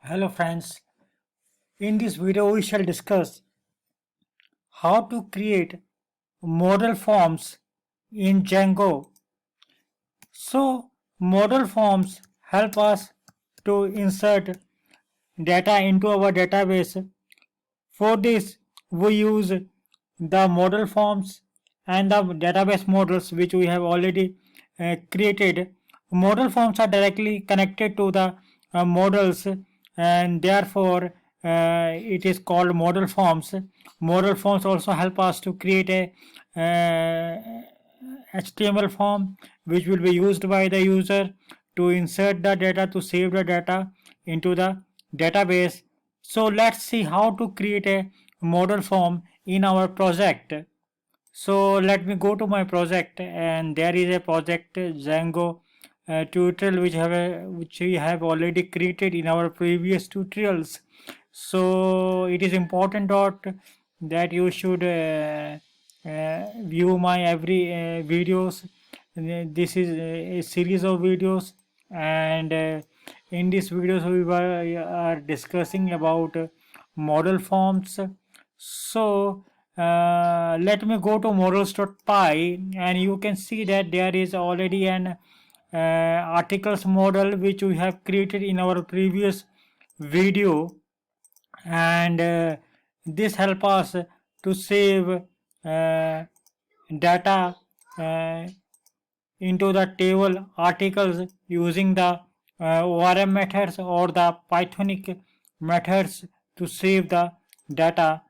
Hello friends, in this video we shall discuss how to create model forms in Django. So model forms help us to insert data into our database. For this we use the model forms and the database models which we have already created. Model forms are directly connected to the models, and therefore it is called model forms. Model forms also help us to create a HTML form which will be used by the user to insert the data, to save the data into the database. So let's see how to create a model form in our project. So let me go to my project, and there is a project Django tutorial which we have already created in our previous tutorials. So it is important that you should view my every videos. This is a series of videos, and in these videos we are discussing about model forms. So let me go to models.py, and you can see that there is already an articles model which we have created in our previous video, and this help us to save data into the table articles using the ORM methods or the Pythonic methods to save the data.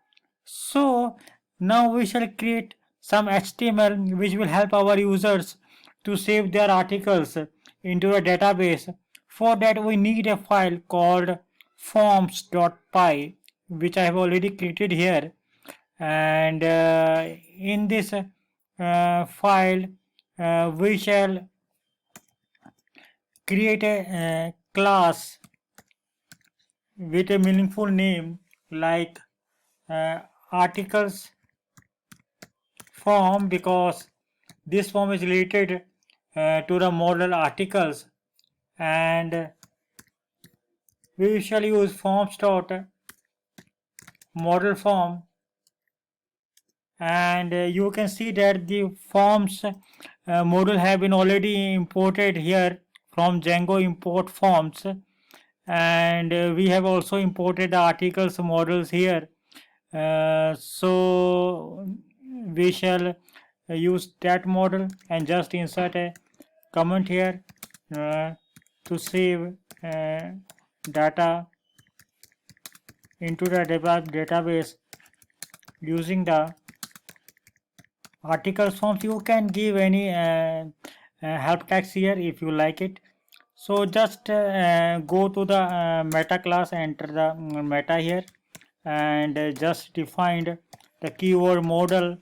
So now we shall create some HTML which will help our users to save their articles into a database. For that we need a file called forms.py, which I have already created here, and in this file we shall create a class with a meaningful name like articles form, because this form is related to the model articles, and we shall use forms.ModelForm, and you can see that the forms model have been already imported here from Django import forms, and we have also imported the articles models here. So we shall use that model and just insert a comment here to save data into the database using the articles forms. You can give any help text here if you like it. So just go to the meta class, enter the meta here, and just define the keyword model,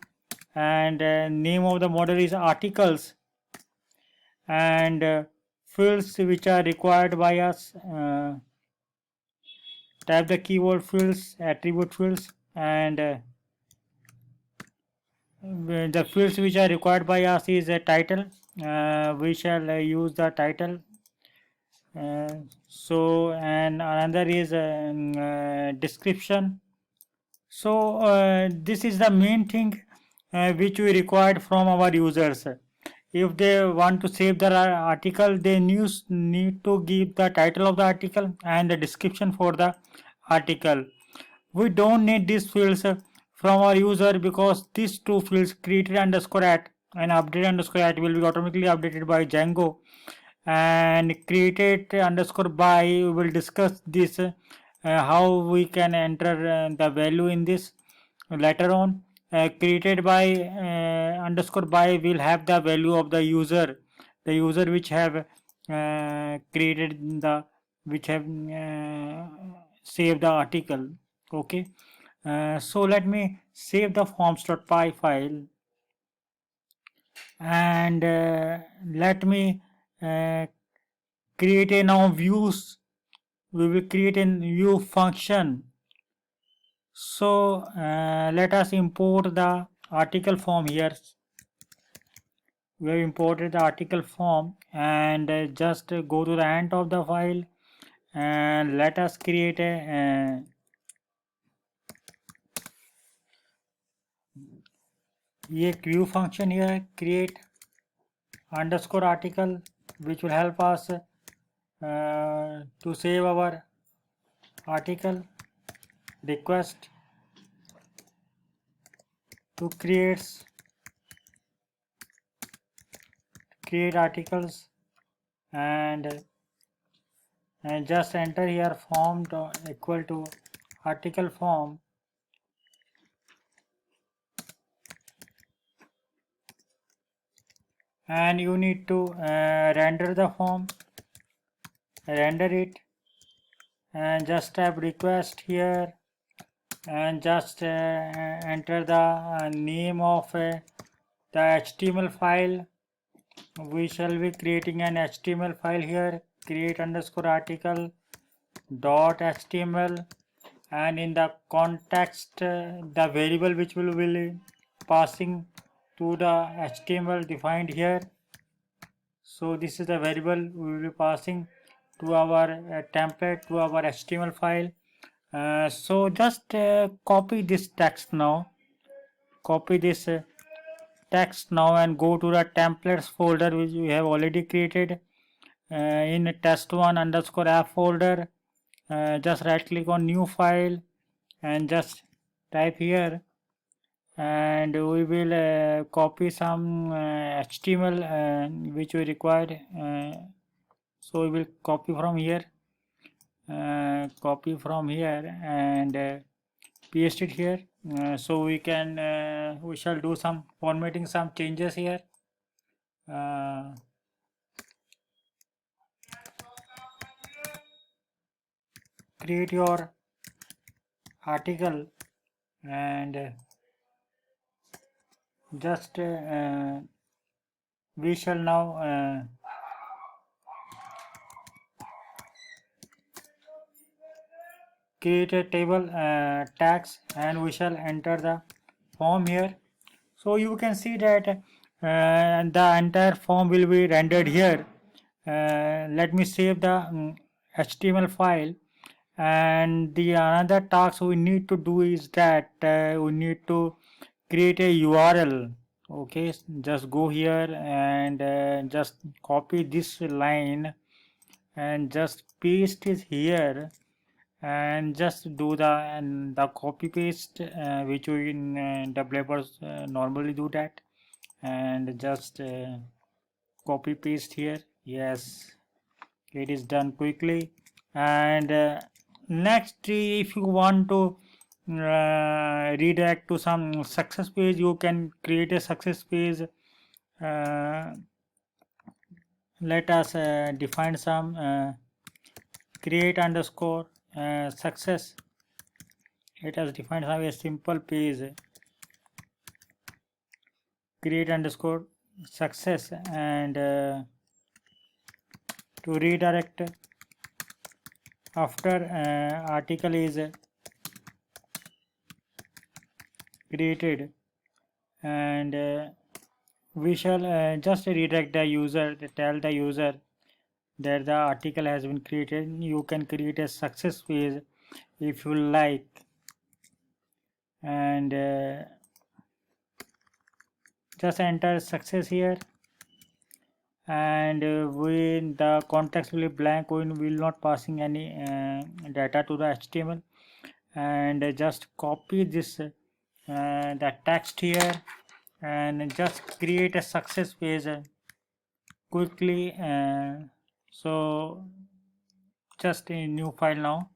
and name of the model is articles, and fields which are required by us, type the keyword fields, attribute fields, and the fields which are required by us is a title. We shall use the title. So and another is description. So this is the main thing which we required from our users. If they want to save their article, they need to give the title of the article and the description for the article. We don't need these fields from our user, because these two fields, created underscore at and update underscore at, will be automatically updated by Django, and created underscore by, we will discuss this how we can enter the value in this later on. Created by underscore by will have the value of the user which have created the, which have saved the article. Okay, so let me save the forms.py file, and let me uh, create a now views. We will create a view function. So let us import the article form here. We have imported the article form, and just go to the end of the file and let us create a view function here, create underscore article, which will help us to save our article, request to create articles, and just enter here form equal to article form, and you need to render the form, render it, and just type request here, and just enter the name of the HTML file. We shall be creating an HTML file here, create underscore article dot HTML, and in the context the variable which will be passing to the HTML defined here. So this is the variable we will be passing to our template, to our HTML file. So just copy this text now, copy this text now, and go to the templates folder which we have already created in test1 underscore app folder. Just right click on new file and just type here, and we will copy some HTML which we required. So we will copy from here, and paste it here. So we shall do some formatting, some changes here. Create your article, and just we shall now create a table tags, and we shall enter the form here. So you can see that the entire form will be rendered here. Let me save the HTML file, and the another task we need to do is that we need to create a URL. Okay, just go here and just copy this line and just paste it here, and just do the copy paste which we in developers normally do that, and just copy paste here. Yes, it is done quickly. And next, if you want to redirect to some success page, you can create a success page. Let us define some create underscore success. It has defined some a simple page, create underscore success, and to redirect after article is created, and we shall just redirect the user, tell the user that the article has been created. You can create a success page if you like, and just enter success here, and when the context will be blank, we will not passing any data to the HTML, and just copy this the text here, and just create a success page quickly. So just a new file now,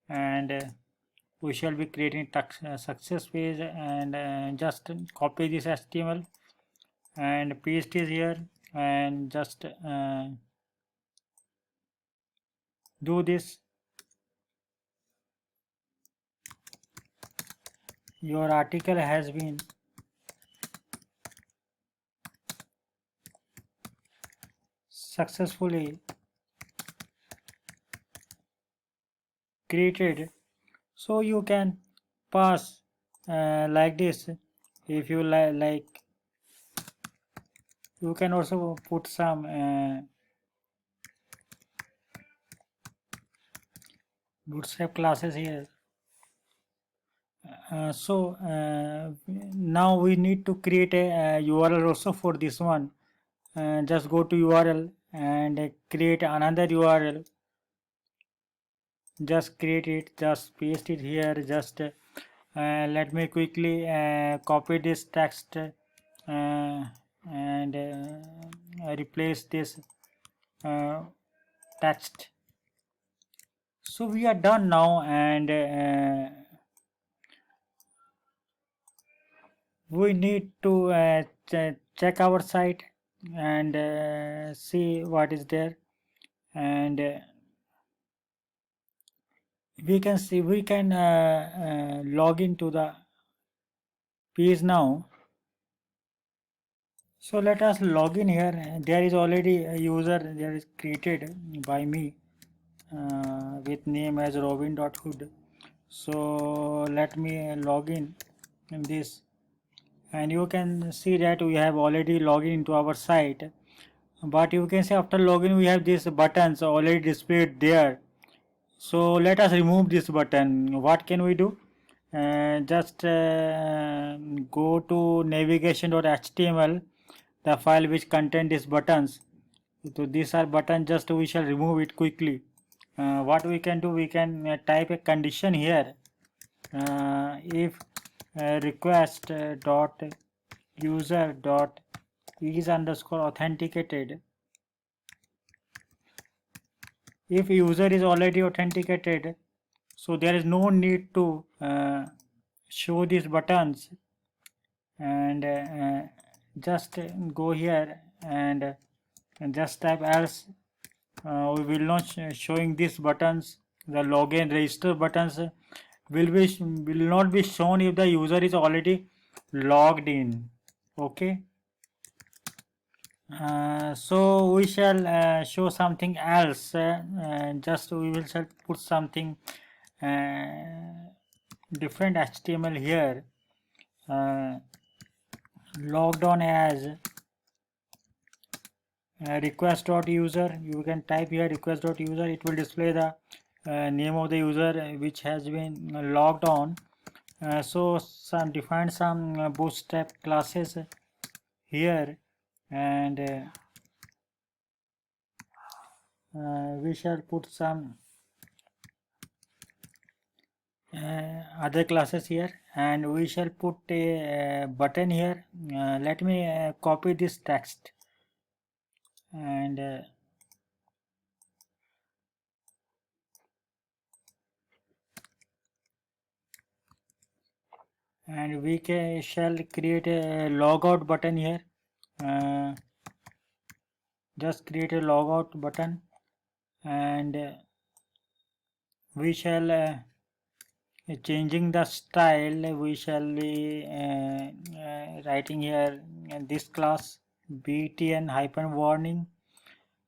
and we shall be creating success page, and just copy this HTML and paste it here, and just do this. Your article has been successfully created. So you can pass like this. If you like, you can also put some bootstrap classes here. Now we need to create a URL also for this one. Just go to URL and create another URL. Just create it, just paste it here. Just let me quickly copy this text and replace this text. So we are done now, and we need to check our site and see what is there, and we can log into the page now. So let us log in here. There is already a user that is created by me with name as robin.hood. So let me log in this, and you can see that we have already logged into our site. But you can see after login we have these buttons already displayed there. So let us remove this button. What can we do? Just go to navigation.html, the file which contains these buttons. So these are buttons, just we shall remove it quickly. What we can do, we can type a condition here. If request dot user dot is underscore authenticated, if user is already authenticated, so there is no need to show these buttons, and just go here and just type else. We will not showing these buttons. The login register buttons will not be shown if the user is already logged in. Okay. So we shall show something else. Just we will shall put something different HTML here. Logged on as request.user. You can type here request.user. It will display the name of the user which has been logged on. So define some bootstrap classes here, and we shall put some other classes here, and we shall put a button here. Let me copy this text, and shall create a logout button here. Just create a logout button, and we shall changing the style. We shall be writing here this class btn hyphen warning,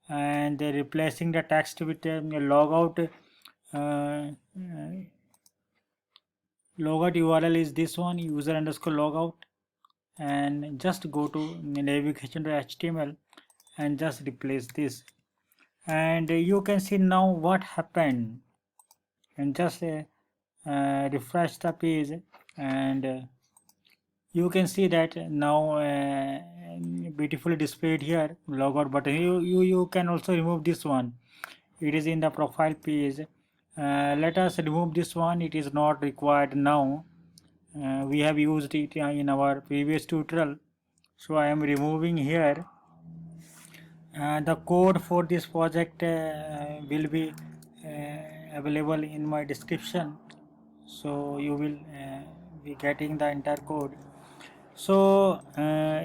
and replacing the text with logout. Logout URL is this one, user underscore logout, and just go to navigation.html and just replace this, and you can see now what happened. And just refresh the page, and you can see that now beautifully displayed here logout button. You can also remove this one. It is in the profile page. Let us remove this one. It is not required now. We have used it in our previous tutorial, so I am removing here. The code for this project will be available in my description, so you will be getting the entire code. So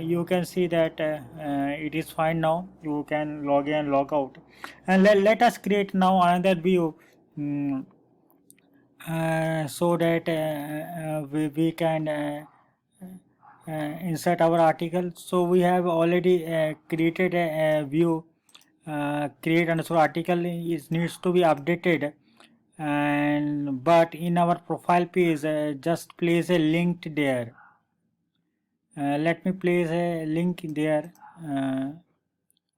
you can see that it is fine now. You can log in and log out, and let us create now another view, so that we can insert our article. So we have already created a view. Create underscore article is needs to be updated, and but in our profile page just place a link there. Let me place a link there.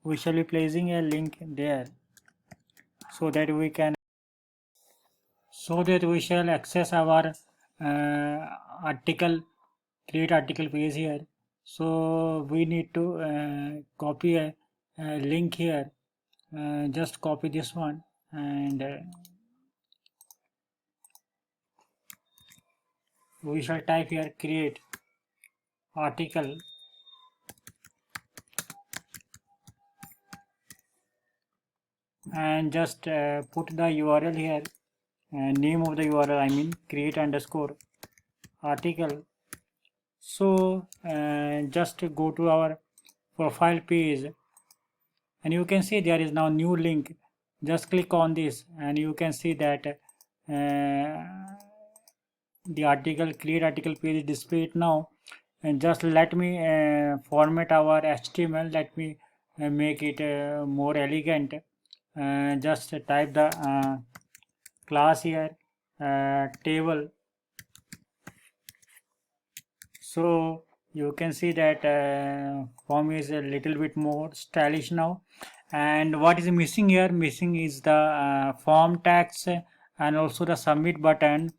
We shall be placing a link there so that we can so that we shall access our article, create article page here. So we need to copy a link here. Just copy this one and we shall type here create article and just put the URL here, name of the URL I mean create underscore article. So just go to our profile page and you can see there is now new link. Just click on this and you can see that the article create article page is displayed now. And just let me format our HTML. Let me make it more elegant. Just type the class here, table. So you can see that form is a little bit more stylish now. And what is missing here? Missing is the form tags and also the submit button.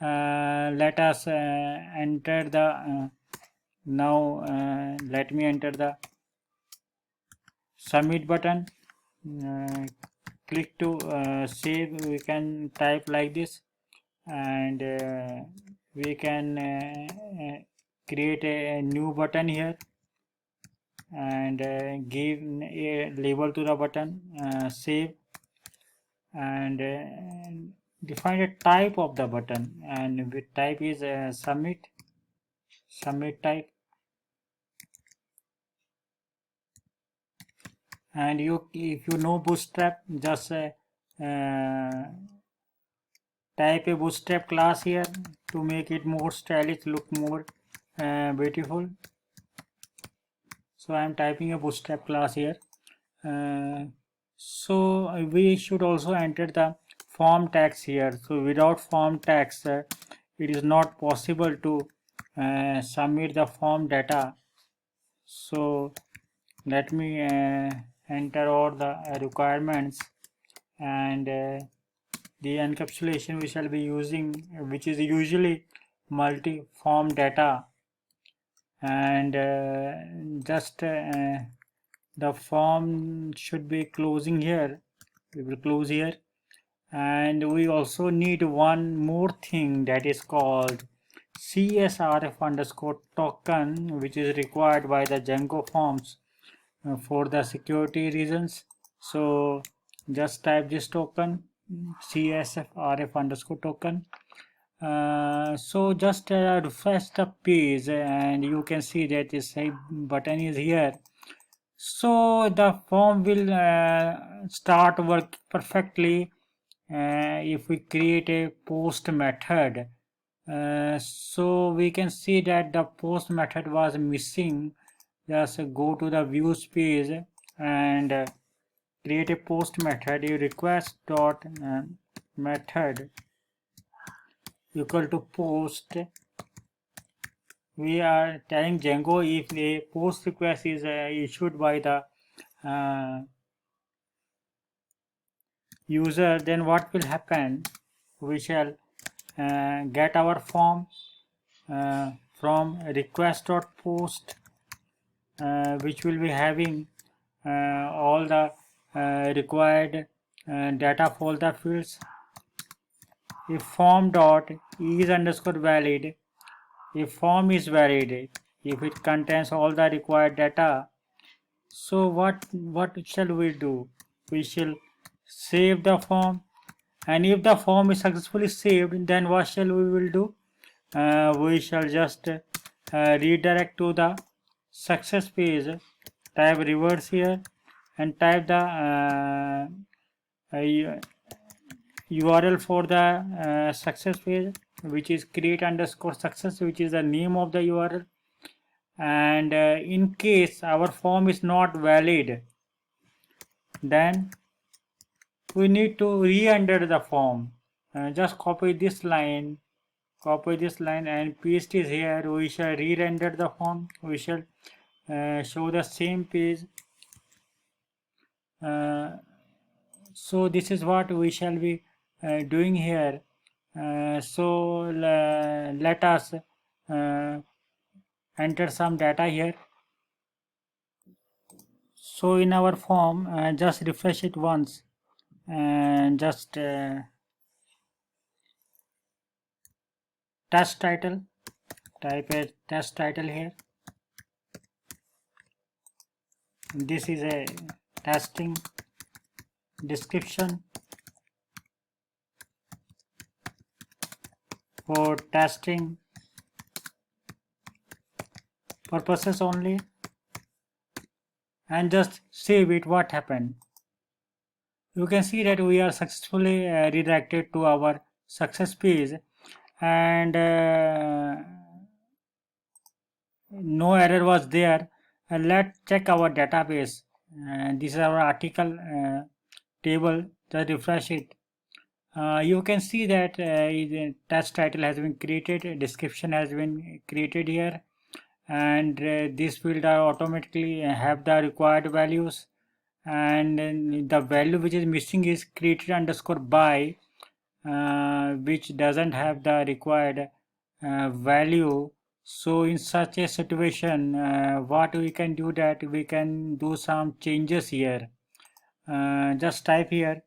Let us enter the now let me enter the submit button. Click to save. We can type like this and we can create a new button here and give a label to the button, save, and define a type of the button, and with type is submit type. And you, if you know Bootstrap, just type a Bootstrap class here to make it more stylish, look more beautiful. So I am typing a Bootstrap class here. So we should also enter the form tags here. So without form tags it is not possible to submit the form data. So let me enter all the requirements and the encapsulation we shall be using, which is usually multi-form data, and just the form should be closing here. We will close here, and we also need one more thing that is called CSRF underscore token, which is required by the Django forms for the security reasons. So just type this token, CSRF underscore token. So just refresh the page and you can see that the save button is here. So the form will start work perfectly if we create a post method. So we can see that the post method was missing. Just go to the views page and create a post method. You request dot method equal to post. We are telling Django if a post request is issued by the user, then what will happen? We shall get our form from request.post, which will be having all the required data for the fields. If form dot is underscore valid, if form is valid, if it contains all the required data, so what shall we do? We shall save the form, and if the form is successfully saved, then what shall we will do? We shall just redirect to the success page, type reverse here and type the URL for the success page, which is create underscore success, which is the name of the URL. And in case our form is not valid, then we need to re-enter the form. Just copy this line and paste it here. We shall re-render the form. We shall show the same page. So this is what we shall be doing here. So let us enter some data here. So in our form, just refresh it once and just test title, type a test title here. This is a testing description for testing purposes only, and just save it. What happened? You can see that we are successfully redirected to our success page, and no error was there. And let's check our database. This is our article table. Just refresh it. You can see that the test title has been created, a description has been created here, and this field are automatically have the required values, and the value which is missing is created underscore by, which doesn't have the required value. So in such a situation, what we can do, that we can do some changes here. Just type here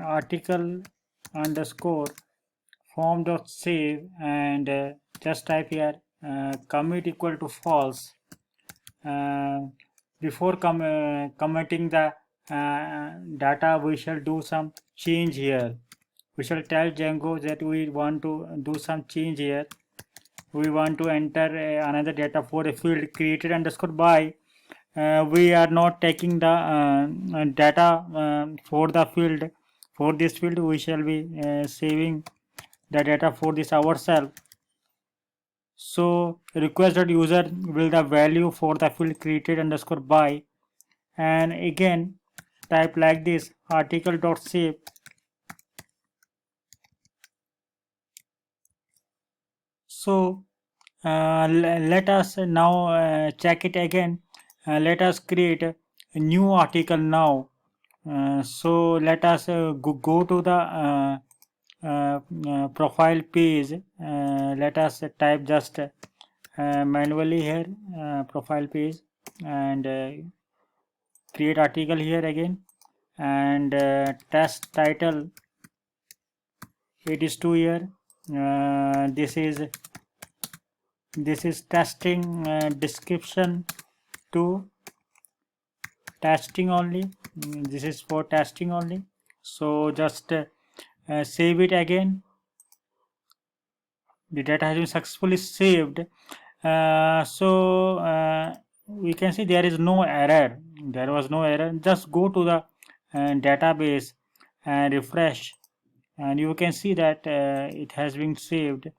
article underscore form dot save, and just type here commit equal to false. Before commenting the data, we shall do some change here. We shall tell Django that we want to do some change here. We want to enter another data for a field created underscore by. We are not taking the data for the field. For this field, we shall be saving the data for this ourselves. So requested user will the value for the field created underscore by, and again type like this article dot save. So let us now check it again. Let us create a new article now. So let us go to the profile page. Let us type just manually here profile page, and create article here again, and test title, it is 2 here. This is testing description to testing only. This is for testing only. So just save it again. The data has been successfully saved. We can see there is no error. There was no error. Just go to the database and refresh, and you can see that it has been saved,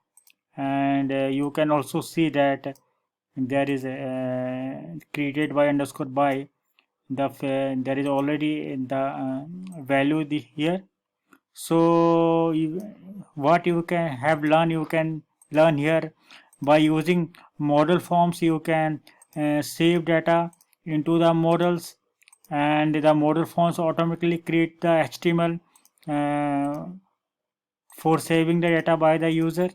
and you can also see that there is created by underscore by there is already the value here. So what you can have learned, you can learn here by using model forms. You can save data into the models, and the model forms automatically create the HTML for saving the data by the user.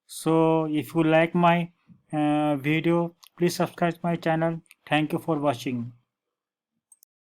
So if you like my video, please subscribe my channel. Thank you for watching.